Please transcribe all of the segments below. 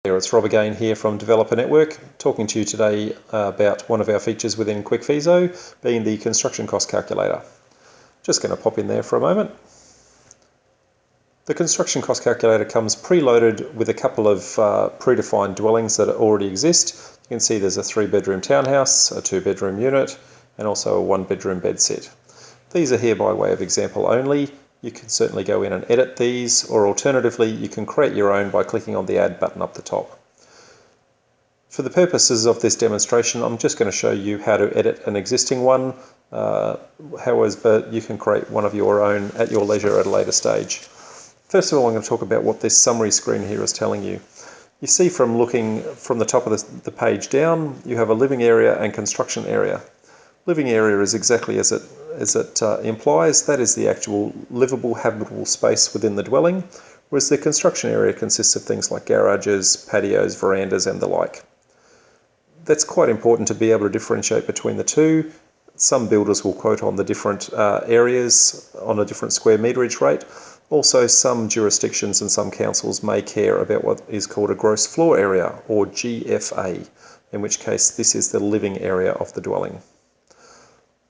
There, it's Rob again here from Developer Network, talking to you today about one of our features within QwikFeaso, being the construction cost calculator. Just going to pop in there for a moment. The construction cost calculator comes preloaded with a couple of predefined dwellings that already exist. You can see there's a 3-bedroom townhouse, a 2-bedroom unit, and also a 1-bedroom bed set. These are here by way of example only. You can certainly go in and edit these, or alternatively you can create your own by clicking on the Add button up the top. For the purposes of this demonstration, I'm just going to show you how to edit an existing one. However, you can create one of your own at your leisure at a later stage. First of all, I'm going to talk about what this summary screen here is telling you. You see from looking from the top of the page down, you have a living area and construction area. Living area is exactly as it implies. That is the actual livable, habitable space within the dwelling, whereas the construction area consists of things like garages, patios, verandas, and the like. That's quite important to be able to differentiate between the two. Some builders will quote on the different areas on a different square meterage rate. Also, some jurisdictions and some councils may care about what is called a gross floor area, or GFA, in which case this is the living area of the dwelling.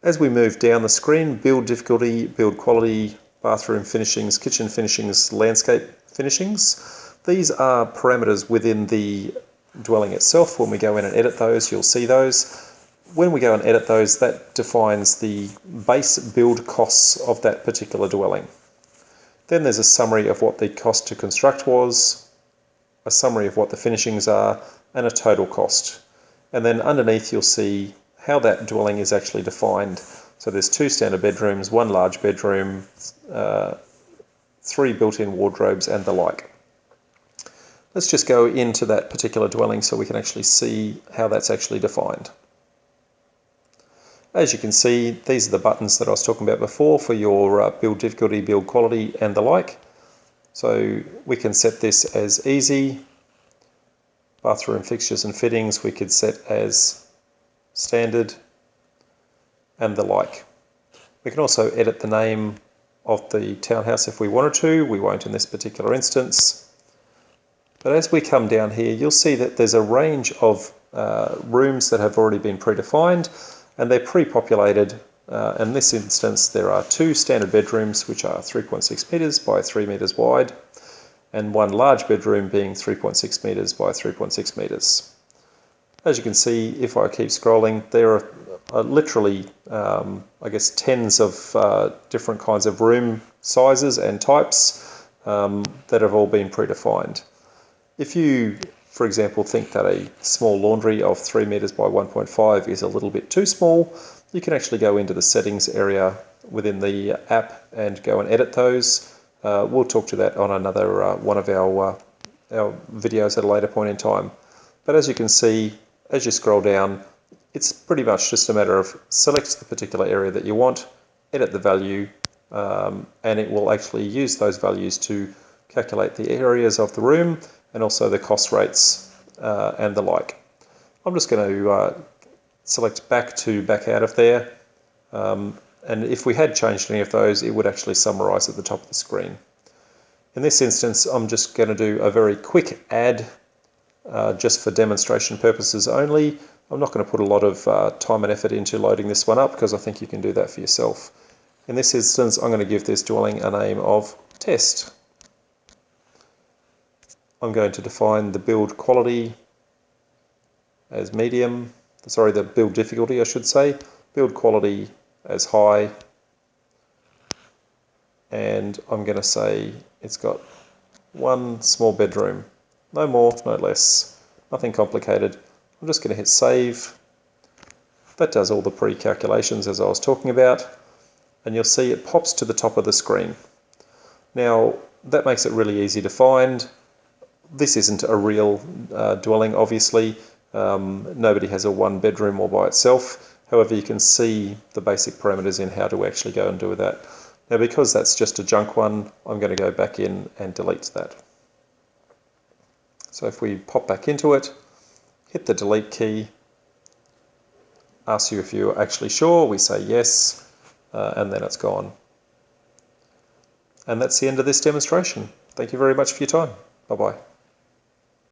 As we move down the screen, build difficulty, build quality, bathroom finishings, kitchen finishings, landscape finishings. These are parameters within the dwelling itself. When we go in and edit those, you'll see those. When we go and edit those, that defines the base build costs of that particular dwelling. Then there's a summary of what the cost to construct was, a summary of what the finishings are, and a total cost. And then underneath you'll see how that dwelling is actually defined. So there's 2 standard bedrooms, 1 large bedroom, 3 built-in wardrobes, and the like. Let's just go into that particular dwelling so we can actually see how that's actually defined. As you can see, these are the buttons that I was talking about before for your build difficulty, build quality, and the like. So we can set this as easy. Bathroom fixtures and fittings we could set as standard, and the like. We can also edit the name of the townhouse if we wanted to. We won't in this particular instance. But as we come down here, you'll see that there's a range of rooms that have already been predefined, and they're pre-populated. In this instance, there are 2 standard bedrooms, which are 3.6 metres by 3 metres wide, and 1 large bedroom being 3.6 metres by 3.6 metres. As you can see, if I keep scrolling, there are literally, I guess, tens of different kinds of room sizes and types that have all been predefined. If you, for example, think that a small laundry of 3 metres by 1.5 is a little bit too small, you can actually go into the settings area within the app and go and edit those. We'll talk to that on another one of our videos at a later point in time. But as you can see, as you scroll down, it's pretty much just a matter of select the particular area that you want, edit the value, and it will actually use those values to calculate the areas of the room and also the cost rates and the like. I'm just going to select back out of there, and if we had changed any of those, it would actually summarize at the top of the screen. In this instance, I'm just going to do a very quick add just for demonstration purposes only. I'm not going to put a lot of time and effort into loading this one up because I think you can do that for yourself. In this instance, I'm going to give this dwelling a name of test. I'm going to define the build quality as medium, sorry, the build difficulty I should say, build quality as high, and I'm going to say it's got 1 small bedroom. No more, no less, nothing complicated. I'm just going to hit save. That does all the pre-calculations as I was talking about, and you'll see it pops to the top of the screen. Now, that makes it really easy to find. This isn't a real dwelling, obviously. Nobody has a 1 bedroom all by itself. However, you can see the basic parameters in how to actually go and do that. Now, because that's just a junk one, I'm going to go back in and delete that. So if we pop back into it, hit the delete key, asks you if you're actually sure, we say yes, and then it's gone. And that's the end of this demonstration. Thank you very much for your time. Bye-bye.